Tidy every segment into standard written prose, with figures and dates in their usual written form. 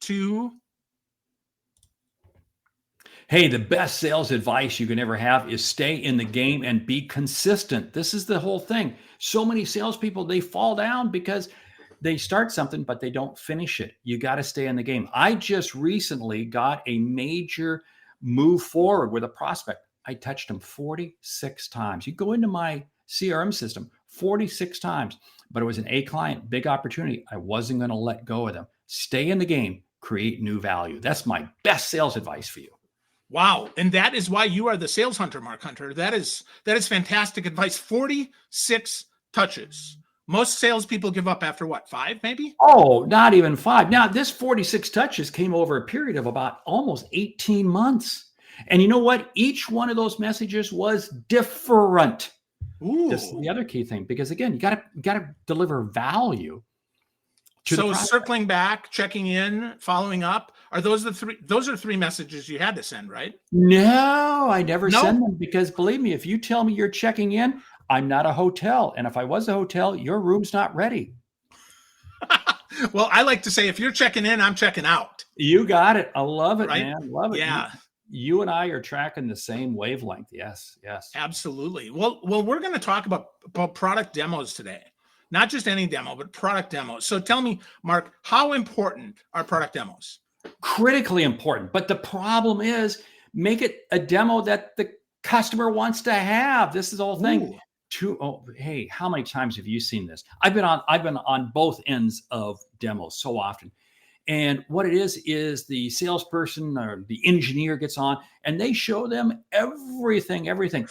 2. Hey, the best sales advice you can ever have is stay in the game and be consistent. This is the whole thing. So many salespeople, they fall down because they start something, but they don't finish it. You got to stay in the game. I just recently got a major move forward with a prospect. I touched them 46 times. You go into my CRM system 46 times, but it was an A client, big opportunity. I wasn't going to let go of them. Stay in the game, create new value. That's my best sales advice for you. Wow. And that is why you are the sales hunter, Mark Hunter. That is fantastic advice. 46 touches. Most salespeople give up after what, 5 maybe? Oh, not even 5. Now, this 46 touches came over a period of about almost 18 months. And you know what? Each one of those messages was different. Ooh. This is the other key thing, because again, you got to deliver value. So circling back, checking in, following up, are those the 3? Those are 3 messages you had to send, right? No, I never send them, because believe me, if you tell me you're checking in, I'm not a hotel. And if I was a hotel, your room's not ready. Well, I like to say, if you're checking in, I'm checking out. You got it. I love it, right? Man. Love it. Yeah. You and I are tracking the same wavelength. Yes. Absolutely. Well, we're going to talk about product demos today. Not just any demo, but product demos. So tell me, Mark, how important are product demos? Critically important. But the problem is, make it a demo that the customer wants to have. This is the whole thing. Hey, how many times have you seen this? I've been on both ends of demos so often. And what it is the salesperson or the engineer gets on and they show them everything.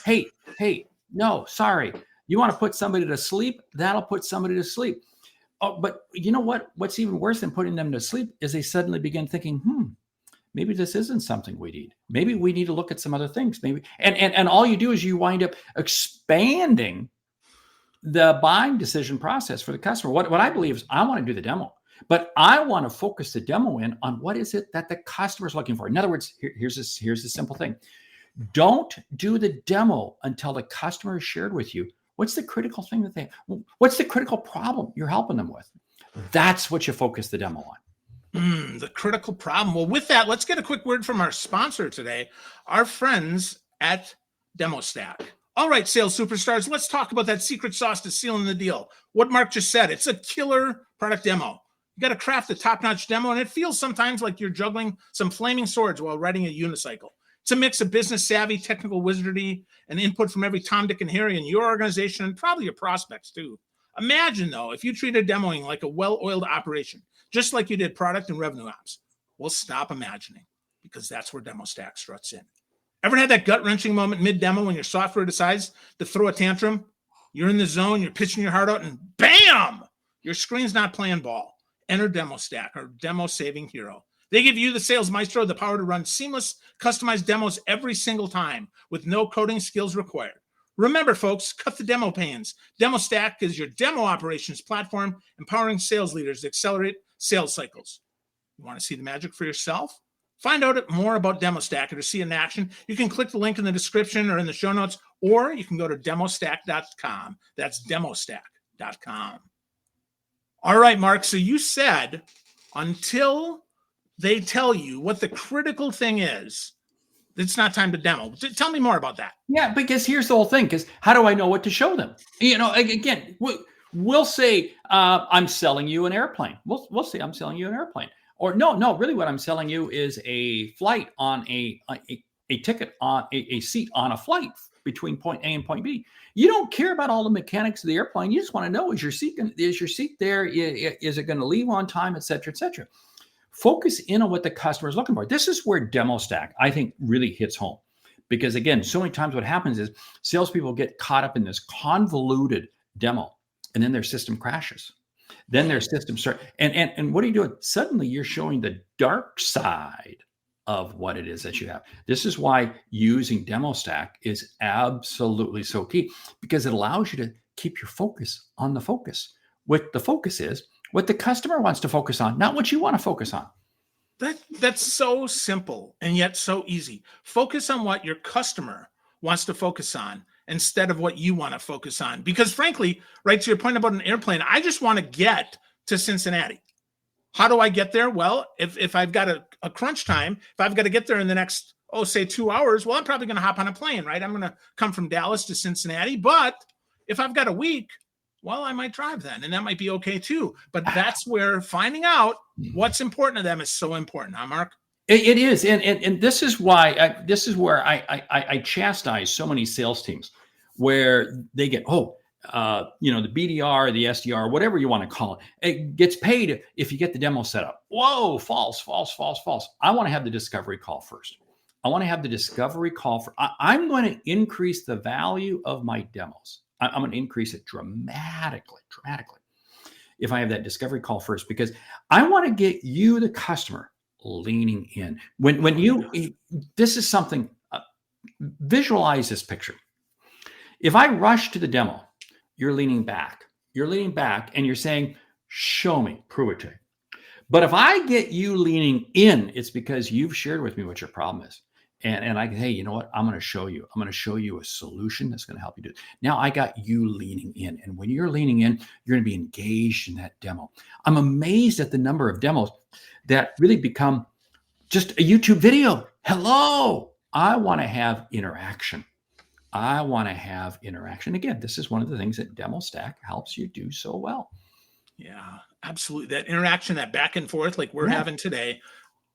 Hey, no, sorry. You want to put somebody to sleep? That'll put somebody to sleep. Oh, but you know what? What's even worse than putting them to sleep is they suddenly begin thinking, maybe this isn't something we need. Maybe we need to look at some other things. Maybe, and all you do is you wind up expanding the buying decision process for the customer. What I believe is, I want to do the demo, but I want to focus the demo in on what is it that the customer is looking for. In other words, here's the simple thing. Don't do the demo until the customer has shared with you what's the critical thing what's the critical problem you're helping them with. That's what you focus the demo on. The critical problem. Well, with that, let's get a quick word from our sponsor today, our friends at DemoStack. All right, sales superstars, let's talk about that secret sauce to sealing the deal. What Mark just said, it's a killer product demo. You got to craft a top-notch demo, and it feels sometimes like you're juggling some flaming swords while riding a unicycle. It's a mix of business savvy, technical wizardry, and input from every Tom, Dick, and Harry in your organization, and probably your prospects too. Imagine, though, if you treated demoing like a well-oiled operation, just like you did product and revenue ops. Well, stop imagining, because that's where DemoStack struts in. Ever had that gut-wrenching moment mid-demo when your software decides to throw a tantrum? You're in the zone, you're pitching your heart out, and bam! Your screen's not playing ball. Enter DemoStack, our demo-saving hero. They give you, the sales maestro, the power to run seamless, customized demos every single time with no coding skills required. Remember, folks, cut the demo pains. DemoStack is your demo operations platform, empowering sales leaders to accelerate sales cycles. You want to see the magic for yourself? Find out more about DemoStack or to see it in action. You can click the link in the description or in the show notes, or you can go to demostack.com. That's demostack.com. All right, Mark. So you said until they tell you what the critical thing is, it's not time to demo. Tell me more about that. Yeah, because here's the whole thing. Because how do I know what to show them? Again, we'll say I'm selling you an airplane. We'll say I'm selling you an airplane. Or no, really what I'm selling you is a flight on a ticket on a seat on a flight between point A and point B. You don't care about all the mechanics of the airplane. You just want to know, is your seat there? Is it going to leave on time, et cetera, et cetera. Focus in on what the customer is looking for. This is where DemoStack, I think, really hits home. Because again, so many times what happens is salespeople get caught up in this convoluted demo, and then their system crashes. Then their system starts, and what are you doing? Suddenly you're showing the dark side of what it is that you have. This is why using DemoStack is absolutely so key, because it allows you to keep your focus on the focus. What the focus is, what the customer wants to focus on, not what you want to focus on. That's so simple and yet so easy. Focus on what your customer wants to focus on instead of what you want to focus on. Because frankly, right to your point about an airplane, I just want to get to Cincinnati. How do I get there? Well, if I've got a crunch time, if I've got to get there in the next, say 2 hours, well, I'm probably going to hop on a plane, right? I'm going to come from Dallas to Cincinnati. But if I've got a week, well, I might drive then, and that might be okay too. But that's where finding out what's important to them is so important, huh, Mark? It is, and this is why this is where I chastise so many sales teams where they get the BDR, the SDR, whatever you want to call it, it gets paid if you get the demo set up. Whoa, false. I want to have the discovery call first. I'm going to increase the value of my demos. I'm going to increase it dramatically, if I have that discovery call first, because I want to get you, the customer, leaning in. When this is something, visualize this picture. If I rush to the demo, you're leaning back and you're saying, show me, prove it to me. But if I get you leaning in, it's because you've shared with me what your problem is. And I can, hey, you know what? I'm going to show you a solution that's going to help you do it. Now I got you leaning in. And when you're leaning in, you're going to be engaged in that demo. I'm amazed at the number of demos that really become just a YouTube video. Hello. I want to have interaction. Again, this is one of the things that DemoStack helps you do so well. Yeah, absolutely. That interaction, that back and forth, like we're having today.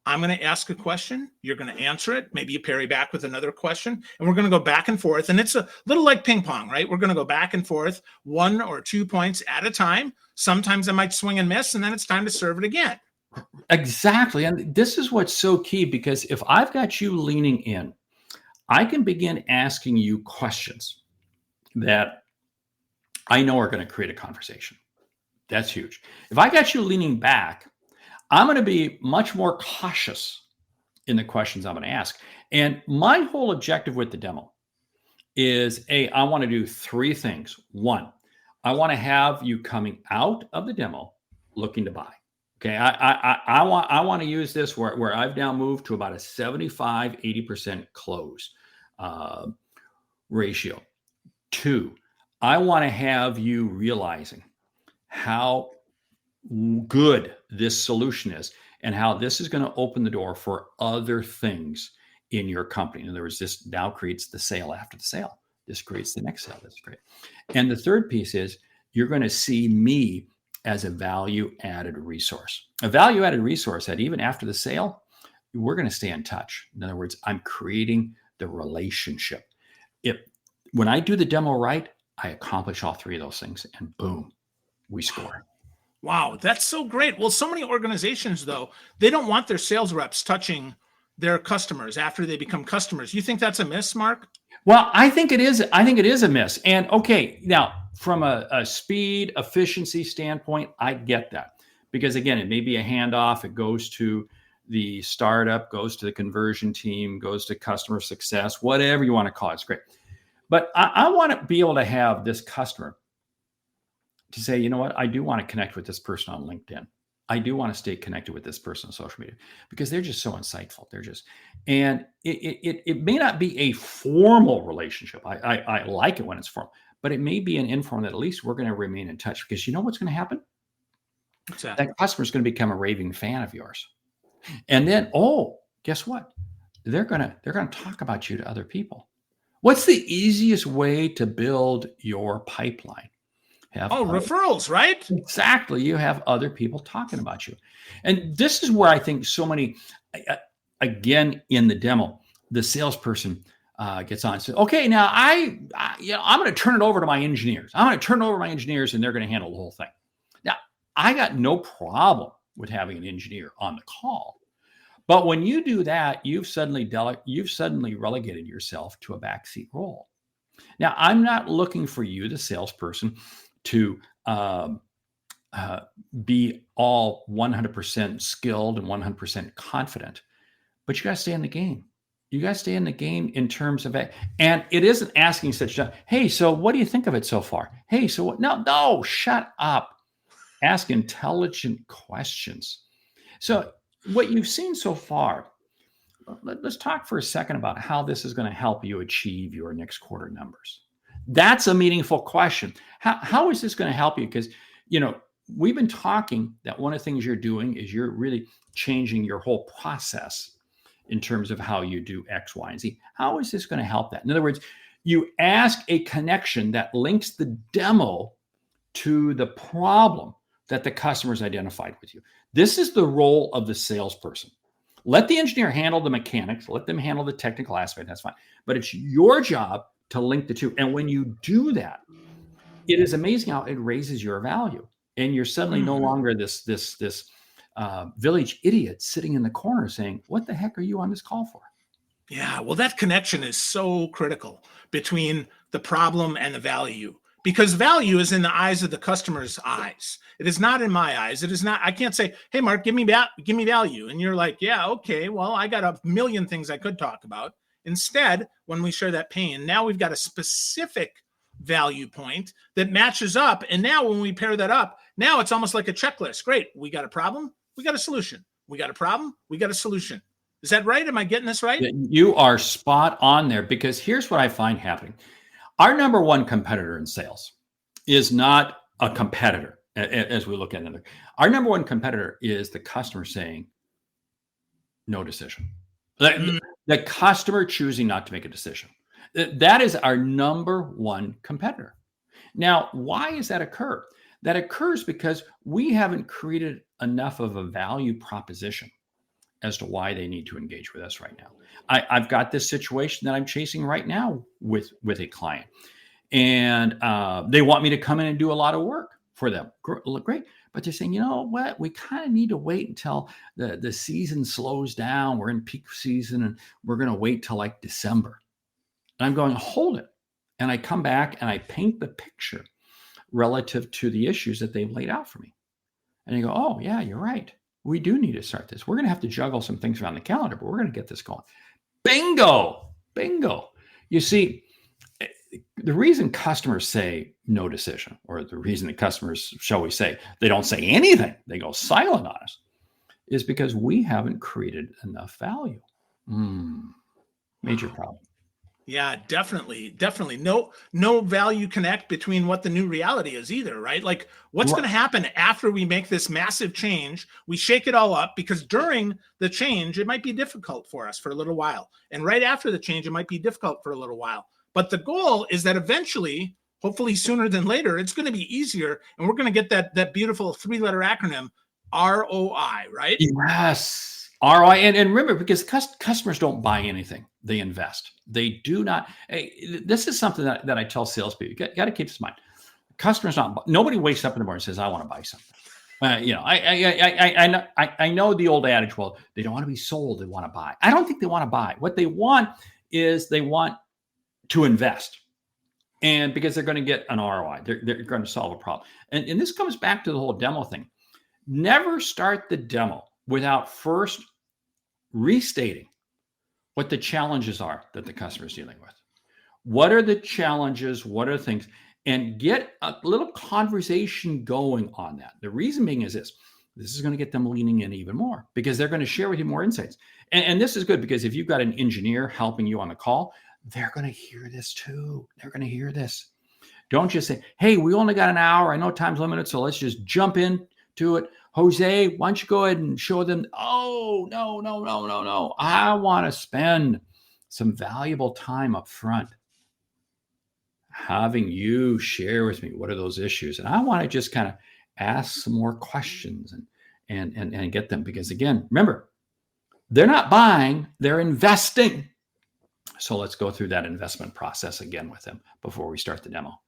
I'm going to ask a question. You're going to answer it. Maybe you parry back with another question, and we're going to go back and forth. And it's a little like ping pong, right? We're going to go back and forth 1 or 2 points at a time. Sometimes I might swing and miss, and then it's time to serve it again. Exactly. And this is what's so key, because if I've got you leaning in, I can begin asking you questions that I know are going to create a conversation. That's huge. If I got you leaning back, I'm going to be much more cautious in the questions I'm going to ask. And my whole objective with the demo is, I want to do 3 things. 1, I want to have you coming out of the demo looking to buy. Okay, I want to use this where I've now moved to about a 75-80% close ratio. 2, I want to have you realizing how good this solution is and how this is going to open the door for other things in your company. In other words, this now creates the sale after the sale. This creates the next sale. That's great. And the third piece is you're going to see me as a value-added resource. A value-added resource that even after the sale, we're going to stay in touch. In other words, I'm creating the relationship. When I do the demo right, I accomplish all 3 of those things, and boom, we score. Wow, that's so great. Well, so many organizations, though, they don't want their sales reps touching their customers after they become customers. You think that's a miss, Mark? Well, I think it is. I think it is a miss. And okay, now from a speed, efficiency standpoint, I get that. Because again, it may be a handoff. It goes to the startup, goes to the conversion team, goes to customer success, whatever you want to call it. It's great. But I want to be able to have this customer to say, you know what, I do want to connect with this person on LinkedIn. I do want to stay connected with this person on social media because they're just so insightful. And it may not be a formal relationship. I like it when it's formal, but it may be an informal that at least we're going to remain in touch, because you know what's going to happen? What's that? That customer is going to become a raving fan of yours. And then, guess what? They're going to talk about you to other people. What's the easiest way to build your pipeline? Referrals, right? Exactly. You have other people talking about you. And this is where I think so many, again, in the demo, the salesperson gets on and says, okay, now I'm going to turn it over to my engineers. I'm going to turn it over to my engineers, and they're going to handle the whole thing. Now, I got no problem with having an engineer on the call. But when you do that, you've suddenly relegated yourself to a backseat role. Now, I'm not looking for you, the salesperson, to be all 100% skilled and 100% confident, but you got to stay in the game. You got to stay in the game in terms of it. And it isn't asking such a, hey, so what do you think of it so far? Hey, so what? No, shut up. Ask intelligent questions. So what you've seen so far, let's talk for a second about how this is going to help you achieve your next quarter numbers. That's a meaningful question. How is this going to help you? Because, we've been talking that one of the things you're doing is you're really changing your whole process in terms of how you do X, Y, and Z. How is this going to help that? In other words, you ask a connection that links the demo to the problem that the customer's identified with you. This is the role of the salesperson. Let the engineer handle the mechanics, let them handle the technical aspect, that's fine. But it's your job to link the two. And when you do that, it is amazing how it raises your value. And you're suddenly no longer this village idiot sitting in the corner saying, what the heck are you on this call for? Yeah, well, that connection is so critical between the problem and the value, because value is in the eyes of the customer's eyes. It is not in my eyes. It is not. I can't say, hey, Mark, give me value. And you're like, yeah, okay, well, I got a million things I could talk about. Instead, when we share that pain, now we've got a specific value point that matches up. And now when we pair that up, now it's almost like a checklist. Great. We got a problem. We got a solution. We got a problem. We got a solution. Is that right? Am I getting this right? You are spot on there, because here's what I find happening. Our number one competitor in sales is not a competitor as we look at it. Our number one competitor is the customer saying no decision. The customer choosing not to make a decision. That is our number one competitor. Now, why does that occur? That occurs because we haven't created enough of a value proposition as to why they need to engage with us right now. I've got this situation that I'm chasing right now with a client, and they want me to come in and do a lot of work for them. Great. But they're saying, you know what? We kind of need to wait until the season slows down. We're in peak season and we're going to wait till like December. And I'm going, hold it. And I come back and I paint the picture relative to the issues that they've laid out for me. And you go, oh, yeah, you're right. We do need to start this. We're going to have to juggle some things around the calendar, but we're going to get this going. Bingo. You see, the reason customers say no decision, or the reason that customers, shall we say, they don't say anything, they go silent on us, is because we haven't created enough value. Major problem. Yeah, definitely. No value connect between what the new reality is either, right? Like what's going to happen after we make this massive change? We shake it all up, because during the change, it might be difficult for us for a little while. And right after the change, it might be difficult for a little while. But the goal is that eventually, hopefully sooner than later, it's going to be easier. And we're going to get that beautiful 3-letter acronym, ROI, right? Yes. ROI. And remember, because customers don't buy anything, they invest. They do not. Hey, this is something that I tell salespeople. You got to keep this in mind. Customers nobody wakes up in the morning and says, I want to buy something. I know the old adage, well, they don't want to be sold, they want to buy. I don't think they want to buy. What they want is they want to invest. And because they're going to get an ROI, they're going to solve a problem. And this comes back to the whole demo thing. Never start the demo without first restating what the challenges are that the customer is dealing with. What are the challenges? What are the things? And get a little conversation going on that. The reason being is this is going to get them leaning in even more, because they're going to share with you more insights. And this is good, because if you've got an engineer helping you on the call, they're going to hear this too. They're going to hear this. Don't just say, hey, we only got an hour. I know time's limited, so let's just jump into it. Jose, why don't you go ahead and show them? Oh, no. I want to spend some valuable time up front having you share with me what are those issues. And I want to just kind of ask some more questions and get them. Because again, remember, they're not buying, they're investing. So let's go through that investment process again with them before we start the demo.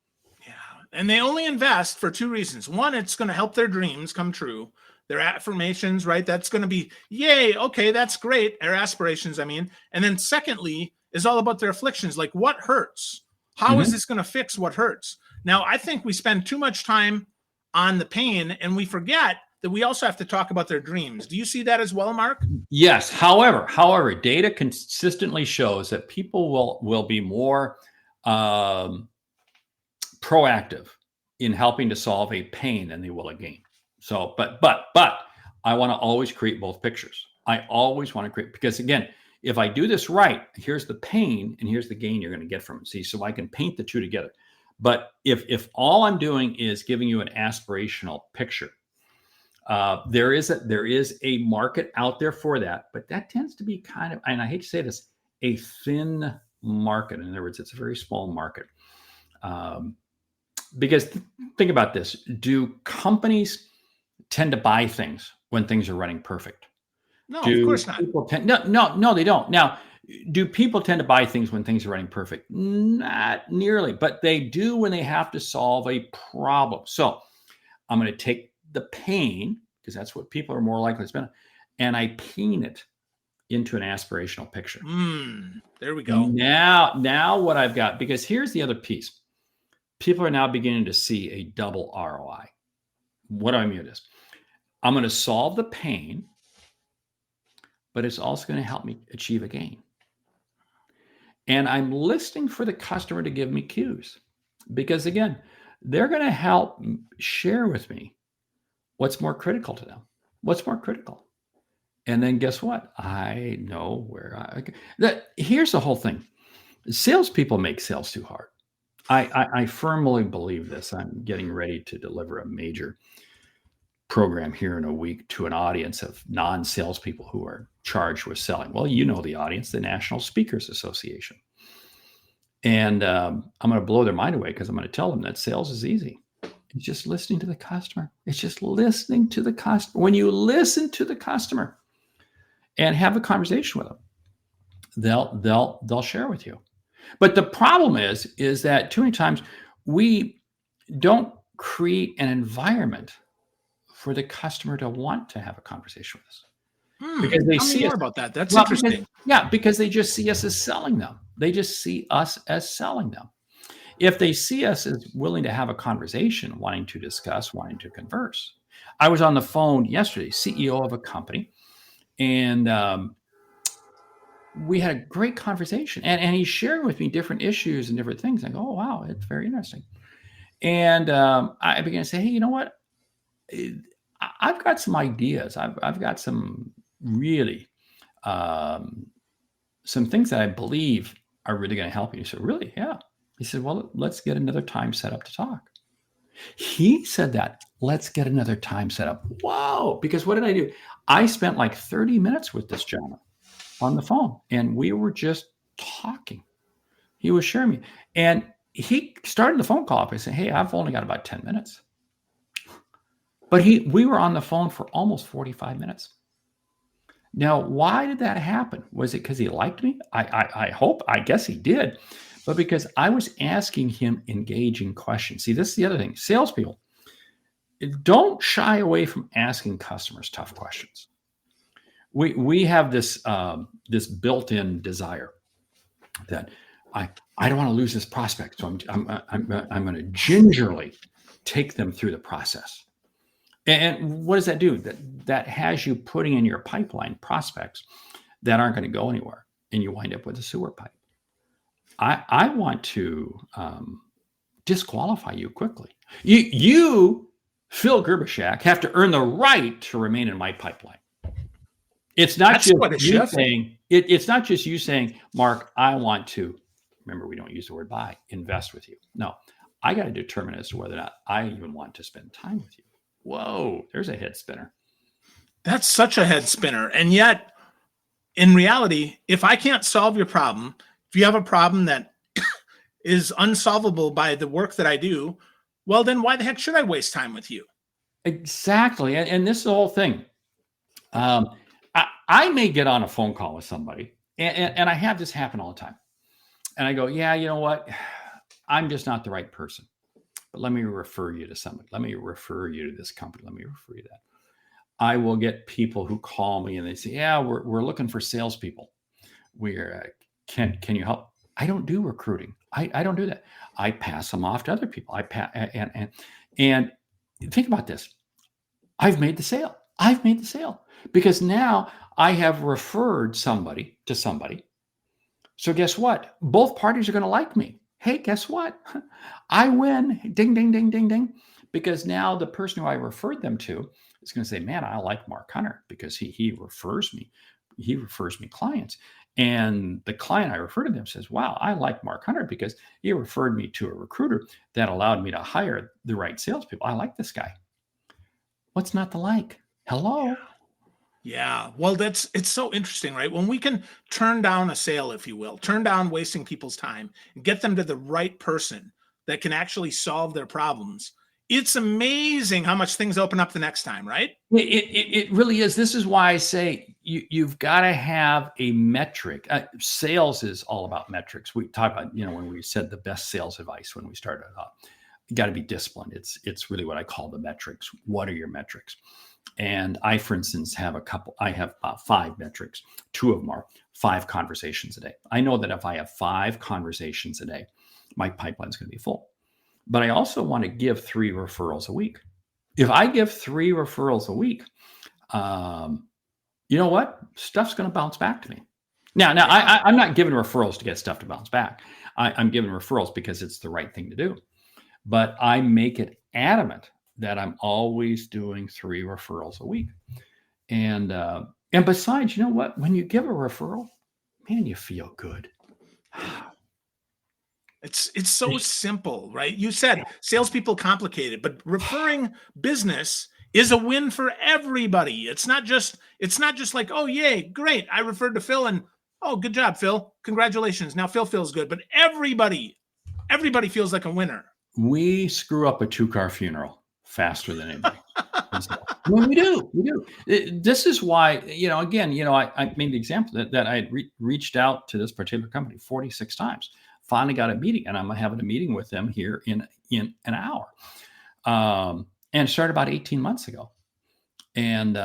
Yeah. And they only invest for 2 reasons. One, it's going to help their dreams come true. Their affirmations, right? That's going to be, yay, okay, that's great. Their aspirations, I mean. And then secondly, is all about their afflictions. Like, what hurts? How is this going to fix what hurts? Now, I think we spend too much time on the pain, and we forget that we also have to talk about their dreams. Do you see that as well, Mark? Yes. However, data consistently shows that people will be more proactive in helping to solve a pain than they will a gain. So, but I want to always create both pictures. I always want to create, because again, if I do this right, here's the pain and here's the gain you're going to get from it. See, so I can paint the two together. But if all I'm doing is giving you an aspirational picture, there is a market out there for that, but that tends to be kind of, and I hate to say this, a thin market. In other words, it's a very small market. Because think about this: do companies tend to buy things when things are running perfect? No, of course not. No, they don't. Now, do people tend to buy things when things are running perfect? Not nearly, but they do when they have to solve a problem. So I'm going to take the pain, because that's what people are more likely to spend, and I paint it into an aspirational picture. There we go. Now what I've got, because here's the other piece. People are now beginning to see a double ROI. What do I mean by this? I'm going to solve the pain, but it's also going to help me achieve a gain. And I'm listening for the customer to give me cues, because again, they're going to help share with me what's more critical to them. What's more critical? And then guess what? I know where here's the whole thing. Salespeople make sales too hard. I firmly believe this. I'm getting ready to deliver a major program here in a week to an audience of non-salespeople who are charged with selling. Well, you know the audience, the National Speakers Association. And I'm going to blow their mind away, because I'm going to tell them that sales is easy. It's just listening to the customer. It's just listening to the customer. When you listen to the customer and have a conversation with them, they'll share with you. But the problem is that too many times we don't create an environment for the customer to want to have a conversation with us. Because they see more about that. That's interesting. Because they just see us as selling them. They just see us as selling them. If they see us as willing to have a conversation, wanting to discuss, wanting to converse. I was on the phone yesterday, CEO of a company, and we had a great conversation. And he's sharing with me different issues and different things. I go, oh, wow, it's very interesting. And I began to say, hey, you know what? I've got some ideas. I've got some really some things that I believe are really going to help you. He said, really? Yeah. He said, well, let's get another time set up to talk. He said that, let's get another time set up. Whoa. Because what did I do? I spent like 30 minutes with this gentleman on the phone, and we were just talking. He was sharing me. And he started the phone call up. I said, hey, I've only got about 10 minutes. But we were on the phone for almost 45 minutes. Now, why did that happen? Was it because he liked me? I guess he did. But because I was asking him engaging questions. See, this is the other thing. Salespeople, don't shy away from asking customers tough questions. We have this this built-in desire that I don't want to lose this prospect, so I'm going to gingerly take them through the process. And what does that do? That has you putting in your pipeline prospects that aren't going to go anywhere, and you wind up with a sewer pipe. I want to disqualify you quickly. You, Phil Gerbishak, have to earn the right to remain in my pipeline. It's not just you saying. It's not just you saying, Mark, I want to. Remember, we don't use the word buy. Invest with you. No, I got to determine as to whether or not I even want to spend time with you. Whoa, there's a head spinner. That's such a head spinner. And yet, in reality, if I can't solve your problem, if you have a problem that is unsolvable by the work that I do, well, then why the heck should I waste time with you? Exactly. And this is the whole thing. I may get on a phone call with somebody, and I have this happen all the time. And I go, yeah, you know what? I'm just not the right person. But let me refer you to somebody. Let me refer you to this company. Let me refer you to that. I will get people who call me and they say, yeah, we're looking for salespeople. Can you help? I don't do recruiting. I don't do that. I pass them off to other people. And think about this. I've made the sale. Because now I have referred somebody to somebody. So guess what? Both parties are going to like me. Hey, guess what? I win. Ding, ding, ding, ding, ding. Because now the person who I referred them to is going to say, man, I like Mark Hunter because he refers me. he refers me clients. And the client I refer to them says, wow, I like Mark Hunter because he referred me to a recruiter that allowed me to hire the right salespeople. I like this guy. What's not to like? Hello? Yeah. Well, it's so interesting, right? When we can turn down a sale, if you will, turn down wasting people's time and get them to the right person that can actually solve their problems. It's amazing how much things open up the next time, right? It really is. This is why I say you've got to have a metric. Sales is all about metrics. We talk about, when we said the best sales advice when we started off, you got to be disciplined. It's really what I call the metrics. What are your metrics? And I, for instance, I have 5 metrics. 2 of them are 5 conversations a day. I know that if I have 5 conversations a day, my pipeline is going to be full. But I also want to give 3 referrals a week. If I give 3 referrals a week, you know what? Stuff's going to bounce back to me. Now, I'm not giving referrals to get stuff to bounce back. I'm giving referrals because it's the right thing to do. But I make it adamant that I'm always doing 3 referrals a week. And besides, you know what? When you give a referral, man, you feel good. It's so simple, right? You said salespeople complicated, but referring business is a win for everybody. It's not just like, oh, yay, great, I referred to Phil, and oh, good job, Phil. Congratulations. Now Phil feels good, but everybody feels like a winner. We screw up a 2-car funeral faster than anybody. Well, we do. This is why, again, I made the example that I had reached out to this particular company 46 times. Finally got a meeting, and I'm having a meeting with them here in an hour. And started about 18 months ago. And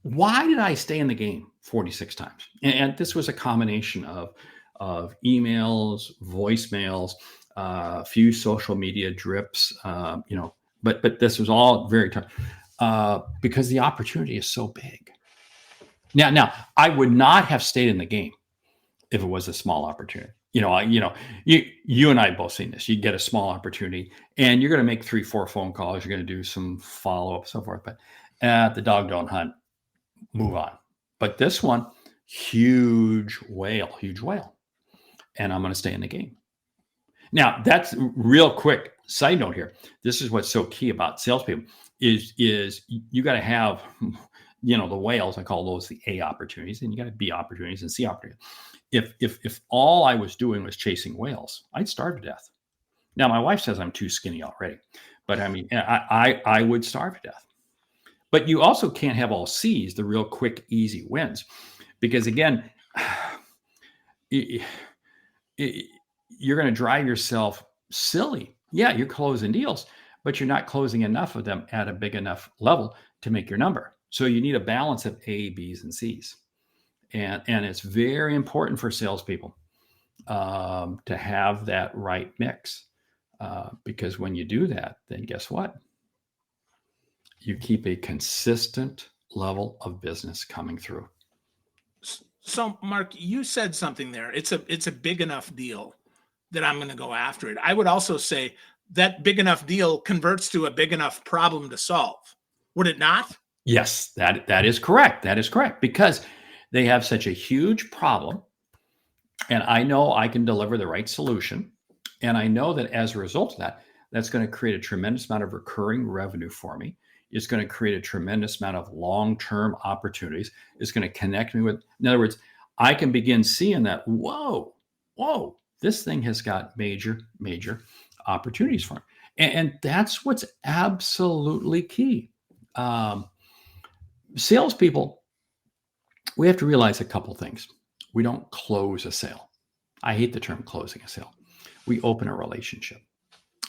why did I stay in the game 46 times? And this was a combination of emails, voicemails, a few social media drips, but this was all very tough because the opportunity is so big. Now I would not have stayed in the game if it was a small opportunity. You and I have both seen this. You get a small opportunity and you're going to make 3-4 phone calls. You're going to do some follow-up, so forth, but the dog don't hunt, move on. But this one, huge whale. And I'm going to stay in the game. Now, that's real quick side note here. This is what's so key about salespeople is you got to have, the whales, I call those the A opportunities, and you got to B opportunities and C opportunities. If all I was doing was chasing whales, I'd starve to death. Now, my wife says I'm too skinny already, but I mean, I would starve to death. But you also can't have all C's, the real quick, easy wins, because again, you're going to drive yourself silly. Yeah, you're closing deals, but you're not closing enough of them at a big enough level to make your number. So you need a balance of A, B's, and C's. And it's very important for salespeople to have that right mix. Because when you do that, then guess what? You keep a consistent level of business coming through. So, Mark, you said something there. It's a big enough deal that I'm going to go after it. I would also say that big enough deal converts to a big enough problem to solve. Would it not? Yes, that is correct. That is correct, because they have such a huge problem, and I know I can deliver the right solution, and I know that as a result of that, that's going to create a tremendous amount of recurring revenue for me. It's going to create a tremendous amount of long-term opportunities. It's going to connect me with, in other words, I can begin seeing that, whoa, this thing has got major opportunities for me. And that's what's absolutely key. Salespeople, we have to realize a couple things. We don't close a sale. I hate the term closing a sale. We open a relationship.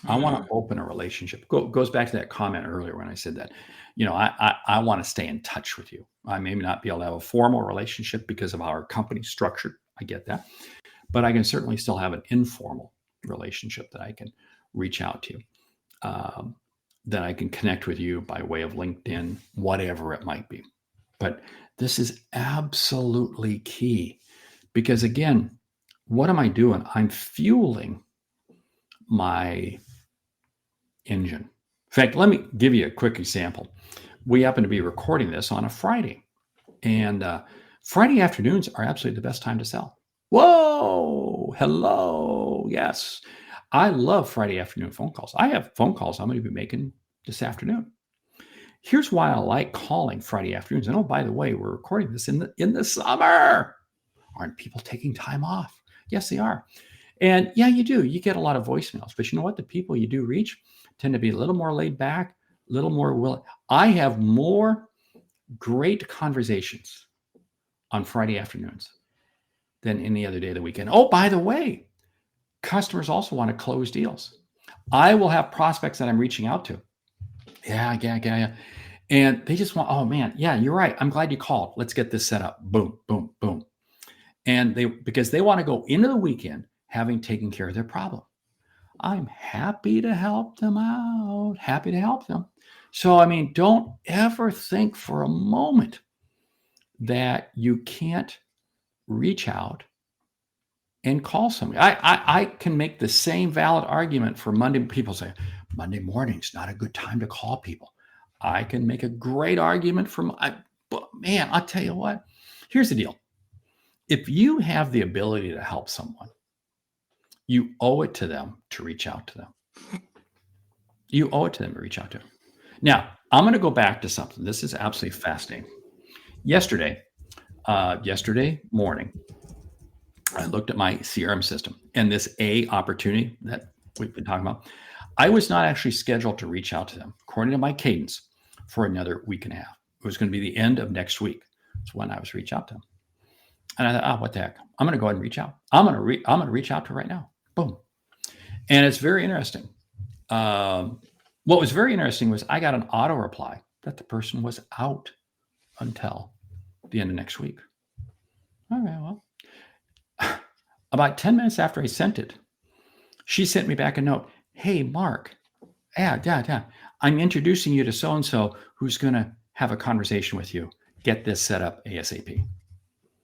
I want to open a relationship. Goes back to that comment earlier when I said that, I want to stay in touch with you. I may not be able to have a formal relationship because of how our company's structured. I get that. But I can certainly still have an informal relationship that I can reach out to you, that I can connect with you by way of LinkedIn, whatever it might be. But this is absolutely key because, again, what am I doing? I'm fueling my engine. In fact, let me give you a quick example. We happen to be recording this on a Friday, And Friday afternoons are absolutely the best time to sell. Whoa, hello. Yes. I love Friday afternoon phone calls. I have phone calls I'm going to be making this afternoon. Here's why I like calling Friday afternoons. And oh, by the way, we're recording this in the summer. Aren't people taking time off? Yes, they are. And yeah, you do. You get a lot of voicemails. But you know what? The people you do reach tend to be a little more laid back, a little more willing. I have more great conversations on Friday afternoons than any other day of the weekend. Oh, by the way, customers also want to close deals. I will have prospects that I'm reaching out to. Yeah. And they just want, oh man, yeah, you're right. I'm glad you called. Let's get this set up. Boom, boom, boom. And because they want to go into the weekend having taken care of their problem. I'm happy to help them out. Happy to help them. So, I mean, don't ever think for a moment that you can't reach out and call somebody. I can make the same valid argument for Monday. People say, Monday morning's not a good time to call people. I can make a great argument but man, I'll tell you what, here's the deal. If you have the ability to help someone, you owe it to them to reach out to them. You owe it to them to reach out to them. Now, I'm going to go back to something. This is absolutely fascinating. Yesterday morning, I looked at my CRM system and this opportunity that we've been talking about. I was not actually scheduled to reach out to them, according to my cadence, for another week and a half. It was going to be the end of next week. That's when I was reach out to them. And I thought, what the heck? I'm going to go ahead and reach out. I'm going to reach out to her right now. Boom. And it's very interesting. What was very interesting was I got an auto reply that the person was out until the end of next week. All right, well, about 10 minutes after I sent it, she sent me back a note. Hey, Mark, I'm introducing you to so-and-so who's going to have a conversation with you. Get this set up ASAP.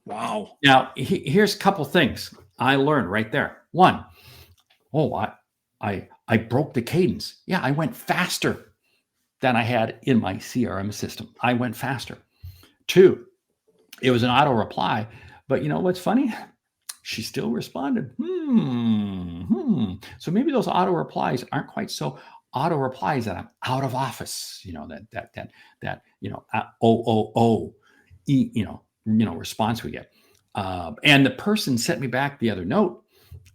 Wow. Now, here's a couple things I learned right there. One, I broke the cadence. Yeah, I went faster than I had in my CRM system. I went faster. Two, it was an auto reply, but you know what's funny? She still responded. So maybe those auto replies aren't quite so auto replies that I'm out of office. You know, that response we get. And the person sent me back the other note.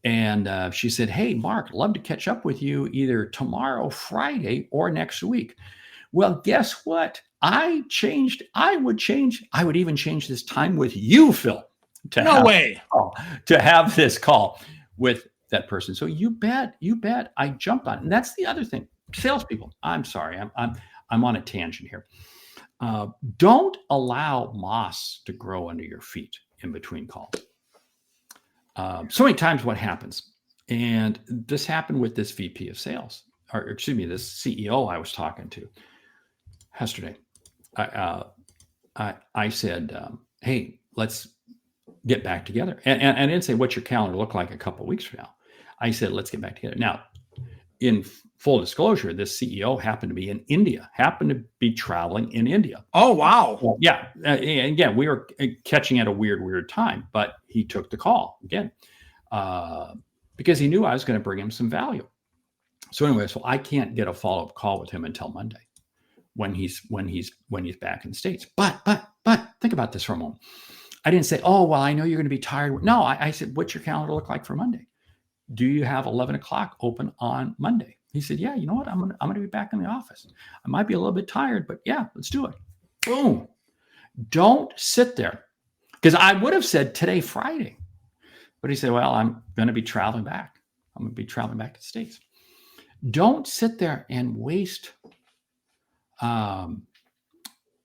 And she said, hey, Mark, love to catch up with you either tomorrow, Friday, or next week. Well, guess what? I would even change this time with you, Phil. To have this call with that person. So you bet I jumped on it. And that's the other thing. Salespeople, I'm sorry, I'm on a tangent here. Don't allow moss to grow under your feet in between calls. So many times what happens, and this happened with this VP of sales, this CEO I was talking to yesterday. I said, hey, let's get back together. And I didn't say, what's your calendar look like a couple of weeks from now? I said, let's get back together. Now, in full disclosure, this CEO happened to be in India, happened to be traveling in India. Oh, wow. Well, yeah. Again, we were catching at a weird time, but he took the call again because he knew I was going to bring him some value. So anyway, so I can't get a follow-up call with him until Monday when he's back in the States. But think about this for a moment. I didn't say, oh, well, I know you're going to be tired. No, I said, what's your calendar look like for Monday? Do you have 11 o'clock open on Monday? He said, yeah, you know what? I'm going to be back in the office. I might be a little bit tired, but yeah, let's do it. Boom. Don't sit there. Because I would have said today, Friday. But he said, well, I'm going to be traveling back. I'm going to be traveling back to the States. Don't sit there and waste.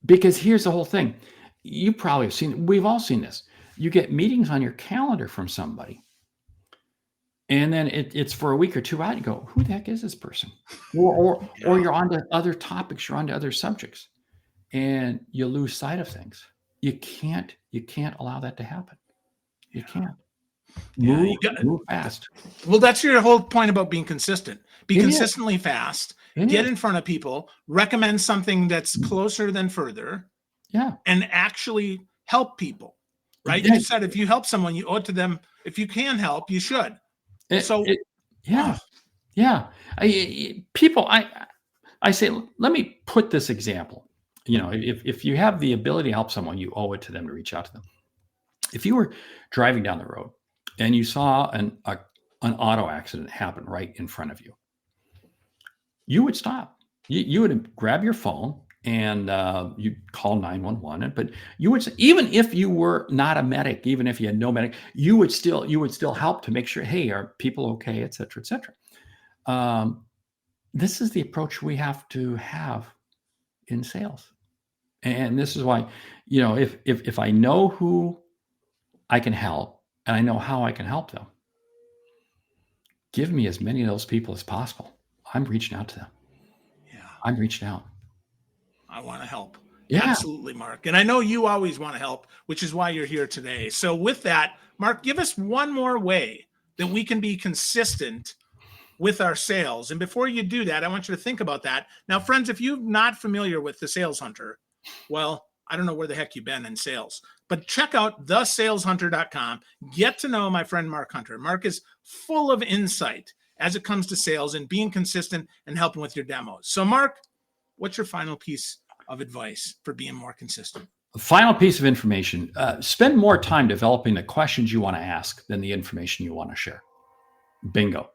Because here's the whole thing. You probably have seen, we've all seen this. You get meetings on your calendar from somebody. And then it's for a week or two out. You go, who the heck is this person? Or you're on to other topics. You're on to other subjects, and you lose sight of things. You can't allow that to happen. You can't. Move fast. Well, that's your whole point about being consistent. Be It consistently fast. Get in front of people. Recommend something that's closer than further. Yeah. And actually help people, right? You said if you help someone, you owe it to them. If you can help, you should. Yeah. People, I say, let me put this example. If you have the ability to help someone, you owe it to them to reach out to them. If you were driving down the road and you saw an auto accident happen right in front of you, you would stop. You would grab your phone and you call 911. But you would, even if you were not a medic, even if you had no medic, you would still help to make sure, hey, are people okay, et cetera, et cetera. This is the approach we have to have in sales. And this is why, if I know who I can help and I know how I can help them, give me as many of those people as possible. I'm reaching out to them. Yeah. I'm reaching out. I want to help. Yeah. Absolutely, Mark. And I know you always want to help, which is why you're here today. So with that, Mark, give us one more way that we can be consistent with our sales. And before you do that, I want you to think about that. Now, friends, if you're not familiar with the Sales Hunter, well, I don't know where the heck you've been in sales, but check out thesaleshunter.com. Get to know my friend Mark Hunter. Mark is full of insight as it comes to sales and being consistent and helping with your demos. So, Mark, what's your final piece of advice for being more consistent? Final piece of information. Spend more time developing the questions you want to ask than the information you want to share. Bingo.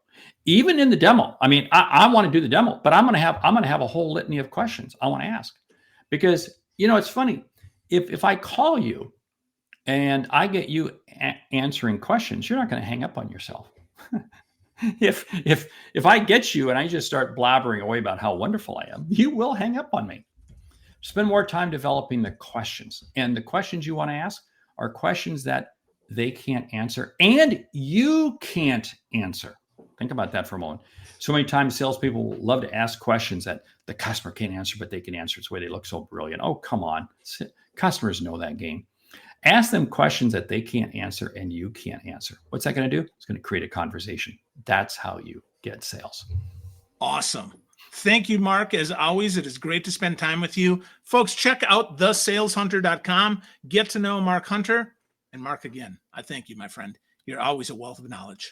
Even in the demo, I mean, I want to do the demo, but I'm going to have a whole litany of questions I want to ask, because it's funny. If I call you and I get you answering questions, you're not going to hang up on yourself. If I get you and I just start blabbering away about how wonderful I am, you will hang up on me. Spend more time developing the questions, and the questions you want to ask are questions that they can't answer and you can't answer. Think about that for a moment. So many times salespeople love to ask questions that the customer can't answer, but they can answer. It's the way they look so brilliant. Oh, come on. Customers know that game. Ask them questions that they can't answer and you can't answer. What's that going to do? It's going to create a conversation. That's how you get sales. Awesome. Thank you, Mark. As always, it is great to spend time with you. Folks, check out thesaleshunter.com. Get to know Mark Hunter. And Mark, again, I thank you, my friend. You're always a wealth of knowledge.